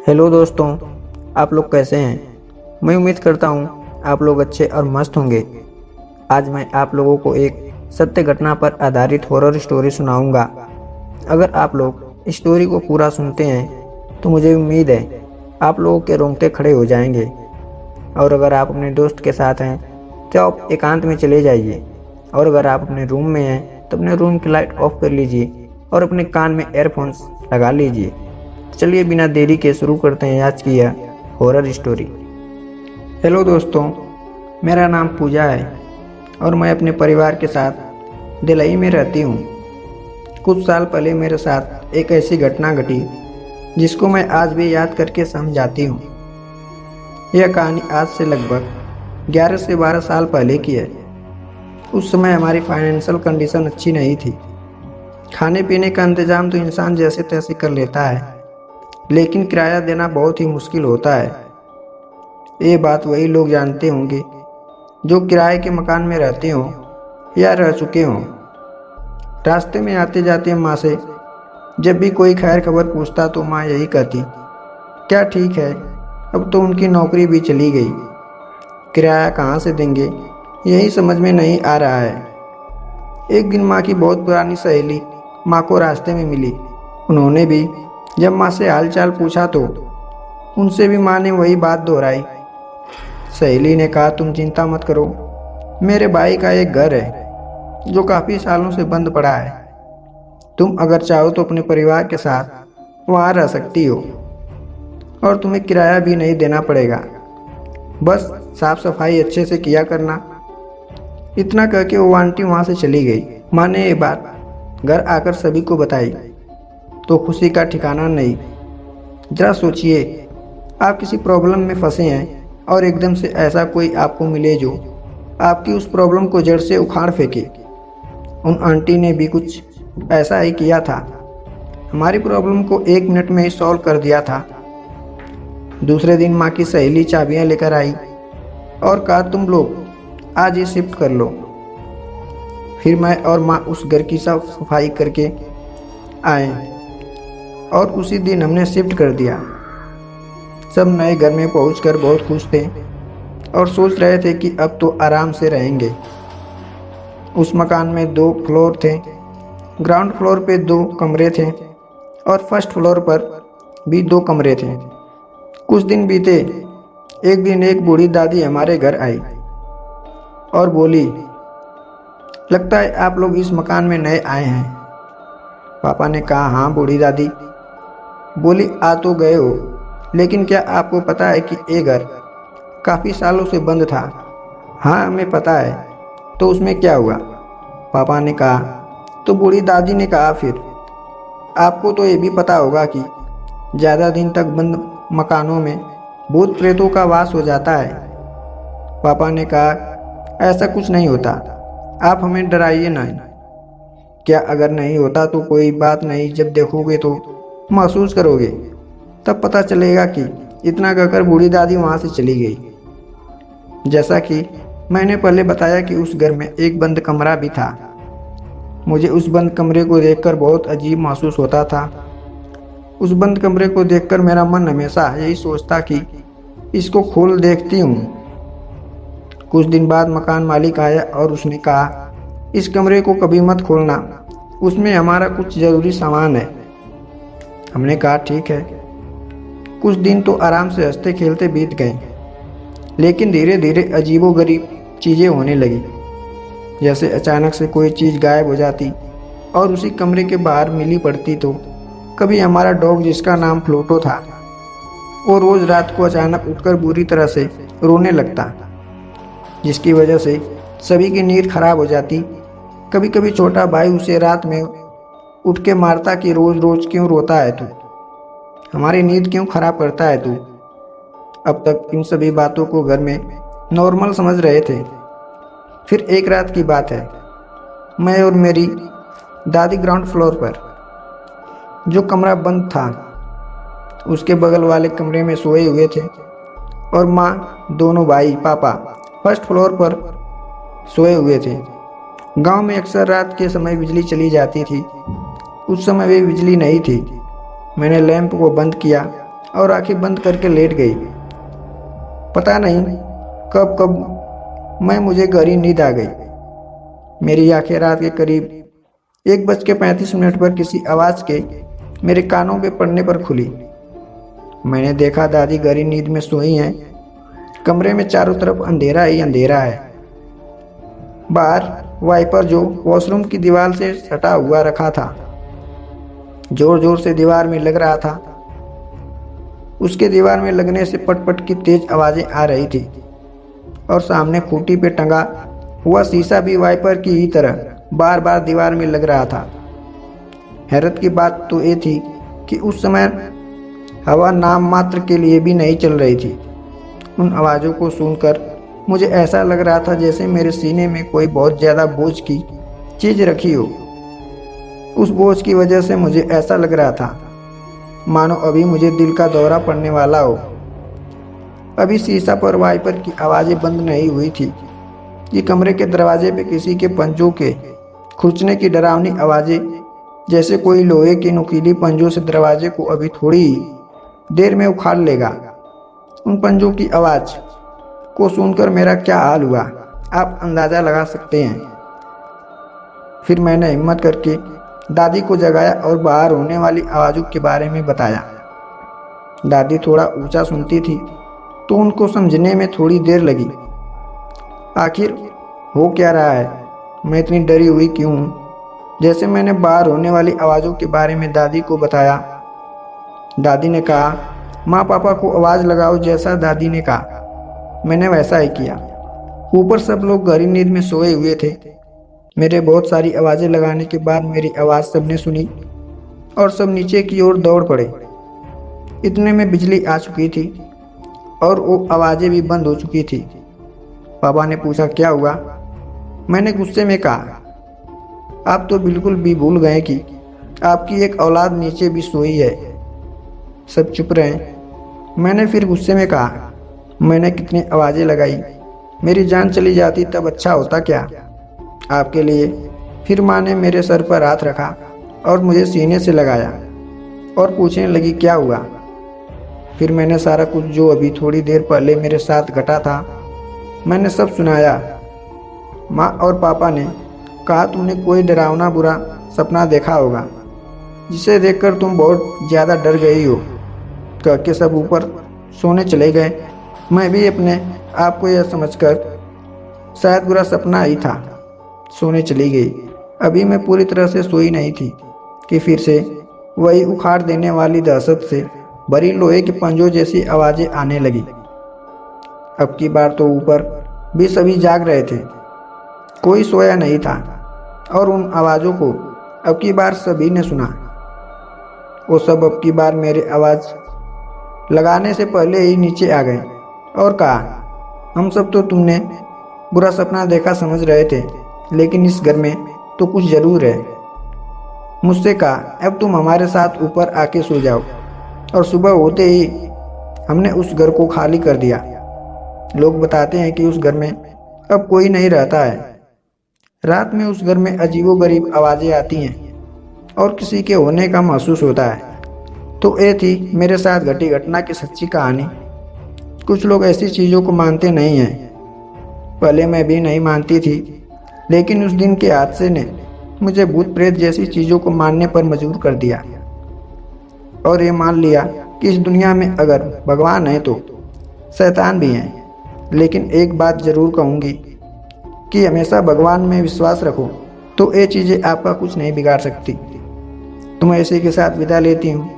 Hello दोस्तों, आप लोग कैसे हैं। मैं उम्मीद करता हूं आप लोग अच्छे और मस्त होंगे। आज मैं आप लोगों को एक सत्य घटना पर आधारित हॉरर स्टोरी सुनाऊंगा। अगर आप लोग इस स्टोरी को पूरा सुनते हैं तो मुझे उम्मीद है आप लोगों के रोंगटे खड़े हो जाएंगे। और अगर आप अपने दोस्त के साथ हैं तो आप एकांत में चले जाइए, और अगर आप अपने रूम में हैं तो अपने रूम की लाइट ऑफ कर लीजिए और अपने कान में एयरफोन्स लगा लीजिए। चलिए बिना देरी के शुरू करते हैं आज की यह हॉरर स्टोरी। हेलो दोस्तों, मेरा नाम पूजा है और मैं अपने परिवार के साथ दिल्ली में रहती हूँ। कुछ साल पहले मेरे साथ एक ऐसी घटना घटी जिसको मैं आज भी याद करके समझाती हूँ। यह कहानी आज से लगभग 11 से 12 साल पहले की है। उस समय हमारी फाइनेंशियल कंडीशन अच्छी नहीं थी। खाने पीने का इंतज़ाम तो इंसान जैसे तैसे कर लेता है, लेकिन किराया देना बहुत ही मुश्किल होता है। ये बात वही लोग जानते होंगे जो किराए के मकान में रहते हों या रह चुके हों। रास्ते में आते जाते माँ से जब भी कोई खैर खबर पूछता तो माँ यही कहती, क्या ठीक है, अब तो उनकी नौकरी भी चली गई, किराया कहाँ से देंगे, यही समझ में नहीं आ रहा है। एक दिन माँ की बहुत पुरानी सहेली माँ को रास्ते में मिली। उन्होंने भी जब माँ से हाल चाल पूछा तो उनसे भी माँ ने वही बात दोहराई। सहेली ने कहा, तुम चिंता मत करो, मेरे भाई का एक घर है जो काफ़ी सालों से बंद पड़ा है। तुम अगर चाहो तो अपने परिवार के साथ वहाँ रह सकती हो और तुम्हें किराया भी नहीं देना पड़ेगा, बस साफ सफाई अच्छे से किया करना। इतना कह के वो आंटी वहाँ से चली गई। माँ ने ये बात घर आकर सभी को बताई तो खुशी का ठिकाना नहीं। जरा सोचिए, आप किसी प्रॉब्लम में फंसे हैं और एकदम से ऐसा कोई आपको मिले जो आपकी उस प्रॉब्लम को जड़ से उखाड़ फेंके। उन आंटी ने भी कुछ ऐसा ही किया था। हमारी प्रॉब्लम को 1 मिनट में ही सॉल्व कर दिया था। दूसरे दिन माँ की सहेली चाबियाँ लेकर आई और कहा, तुम लोग आज ये शिफ्ट कर लो। फिर मैं और माँ उस घर की साफ सफाई करके आए और उसी दिन हमने शिफ्ट कर दिया। सब नए घर में पहुंचकर बहुत खुश थे और सोच रहे थे कि अब तो आराम से रहेंगे। उस मकान में 2 फ्लोर थे। ग्राउंड फ्लोर पे 2 कमरे थे और फर्स्ट फ्लोर पर भी 2 कमरे थे। कुछ दिन बीते। एक दिन एक बूढ़ी दादी हमारे घर आई और बोली, लगता है आप लोग इस मकान में नए आए हैं। पापा ने कहा, हाँ बूढ़ी दादी। बोली, आ तो गए हो, लेकिन क्या आपको पता है कि ये घर काफ़ी सालों से बंद था। हाँ हमें पता है, तो उसमें क्या हुआ, पापा ने कहा। तो बूढ़ी दादी ने कहा, फिर आपको तो ये भी पता होगा कि ज़्यादा दिन तक बंद मकानों में भूत प्रेतों का वास हो जाता है। पापा ने कहा, ऐसा कुछ नहीं होता, आप हमें डराइए नहीं। क्या अगर नहीं होता तो कोई बात नहीं, जब देखोगे तो महसूस करोगे, तब पता चलेगा कि। इतना कहकर बूढ़ी दादी वहाँ से चली गई। जैसा कि मैंने पहले बताया कि उस घर में एक बंद कमरा भी था। मुझे उस बंद कमरे को देखकर बहुत अजीब महसूस होता था। उस बंद कमरे को देखकर मेरा मन हमेशा यही सोचता कि इसको खोल देखती हूँ। कुछ दिन बाद मकान मालिक आया और उसने कहा, इस कमरे को कभी मत खोलना, उसमें हमारा कुछ ज़रूरी सामान है। हमने कहा, ठीक है। कुछ दिन तो आराम से हंसते खेलते बीत गए, लेकिन धीरे धीरे अजीबोगरीब चीज़ें होने लगी। जैसे अचानक से कोई चीज़ गायब हो जाती और उसी कमरे के बाहर मिली पड़ती। तो कभी हमारा डॉग, जिसका नाम फ्लूटो था, वो रोज़ रात को अचानक उठकर बुरी तरह से रोने लगता, जिसकी वजह से सभी की नींद खराब हो जाती। कभी कभी छोटा भाई उसे रात में उठ के मारता कि रोज़ रोज़ क्यों रोता है तू, हमारी नींद क्यों खराब करता है तू। अब तक इन सभी बातों को घर में नॉर्मल समझ रहे थे। फिर एक रात की बात है, मैं और मेरी दादी ग्राउंड फ्लोर पर, जो कमरा बंद था, उसके बगल वाले कमरे में सोए हुए थे और माँ, दोनों भाई, पापा फर्स्ट फ्लोर पर सोए हुए थे। गांव में अक्सर रात के समय बिजली चली जाती थी। उस समय भी बिजली नहीं थी। मैंने लैंप को बंद किया और आंखें बंद करके लेट गई। पता नहीं कब कब मुझे गहरी नींद आ गई। मेरी आंखें रात के करीब 1:35 पर किसी आवाज़ के मेरे कानों पे पड़ने पर खुली। मैंने देखा दादी गहरी नींद में सोई हैं। कमरे में चारों तरफ अंधेरा ही अंधेरा है। बाहर वाइपर जो वॉशरूम की दीवार से सटा हुआ रखा था, जोर जोर से दीवार में लग रहा था। उसके दीवार में लगने से पट-पट की तेज आवाज़ें आ रही थी और सामने खूंटी पे टंगा हुआ शीशा भी वाइपर की ही तरह बार बार दीवार में लग रहा था। हैरत की बात तो ये थी कि उस समय हवा नाम मात्र के लिए भी नहीं चल रही थी। उन आवाज़ों को सुनकर मुझे ऐसा लग रहा था जैसे मेरे सीने में कोई बहुत ज़्यादा बोझ की चीज़ रखी हो। उस बोझ की वजह से मुझे ऐसा लग रहा था मानो अभी मुझे दिल का दौरा पड़ने वाला हो। अभी शीशा पर वाइपर की आवाज़ें बंद नहीं हुई थी कि कमरे के दरवाजे पे किसी के पंजों के खुरचने की डरावनी आवाज़ें, जैसे कोई लोहे की नुकीली पंजों से दरवाजे को अभी थोड़ी ही देर में उखाड़ लेगा। उन पंजों की आवाज़ को सुनकर मेरा क्या हाल हुआ आप अंदाज़ा लगा सकते हैं। फिर मैंने हिम्मत करके दादी को जगाया और बाहर होने वाली आवाज़ों के बारे में बताया। दादी थोड़ा ऊंचा सुनती थी तो उनको समझने में थोड़ी देर लगी। आखिर हो क्या रहा है, मैं इतनी डरी हुई क्यों हूँ। जैसे मैंने बाहर होने वाली आवाज़ों के बारे में दादी को बताया, दादी ने कहा माँ पापा को आवाज़ लगाओ। जैसा दादी ने कहा मैंने वैसा ही किया। ऊपर सब लोग गहरी नींद में सोए हुए थे। मेरे बहुत सारी आवाज़ें लगाने के बाद मेरी आवाज़ सबने सुनी और सब नीचे की ओर दौड़ पड़े। इतने में बिजली आ चुकी थी और वो आवाज़ें भी बंद हो चुकी थी। पापा ने पूछा क्या हुआ। मैंने गुस्से में कहा आप तो बिल्कुल भी भूल गए कि आपकी एक औलाद नीचे भी सोई है। सब चुप रहे। मैंने फिर गुस्से में कहा मैंने कितनी आवाज़ें लगाई, मेरी जान चली जाती तब अच्छा होता क्या आपके लिए। फिर माँ ने मेरे सर पर हाथ रखा और मुझे सीने से लगाया और पूछने लगी क्या हुआ। फिर मैंने सारा कुछ जो अभी थोड़ी देर पहले मेरे साथ घटा था मैंने सब सुनाया। माँ और पापा ने कहा तुमने कोई डरावना बुरा सपना देखा होगा जिसे देखकर तुम बहुत ज़्यादा डर गई हो। कह के सब ऊपर सोने चले गए। मैं भी अपने आप को यह समझकर शायद बुरा सपना ही था सोने चली गई। अभी मैं पूरी तरह से सोई नहीं थी कि फिर से वही उखाड़ देने वाली दहशत से भरी लोहे के पंजों जैसी आवाज़ें आने लगी। अब की बार तो ऊपर भी सभी जाग रहे थे, कोई सोया नहीं था और उन आवाज़ों को अब की बार सभी ने सुना। वो सब अब की बार मेरे आवाज़ लगाने से पहले ही नीचे आ गए और कहा हम सब तो तुमने बुरा सपना देखा समझ रहे थे, लेकिन इस घर में तो कुछ ज़रूर है। मुझसे कहा अब तुम हमारे साथ ऊपर आके सो जाओ। और सुबह होते ही हमने उस घर को खाली कर दिया। लोग बताते हैं कि उस घर में अब कोई नहीं रहता है। रात में उस घर में अजीबोगरीब आवाज़ें आती हैं और किसी के होने का महसूस होता है। तो ये थी मेरे साथ घटी घटना की सच्ची कहानी। कुछ लोग ऐसी चीज़ों को मानते नहीं हैं। पहले मैं भी नहीं मानती थी, लेकिन उस दिन के हादसे ने मुझे भूत प्रेत जैसी चीज़ों को मानने पर मजबूर कर दिया और ये मान लिया कि इस दुनिया में अगर भगवान है तो शैतान भी हैं। लेकिन एक बात ज़रूर कहूँगी कि हमेशा भगवान में विश्वास रखो तो ये चीज़ें आपका कुछ नहीं बिगाड़ सकती। तो मैं इसी के साथ विदा लेती हूँ।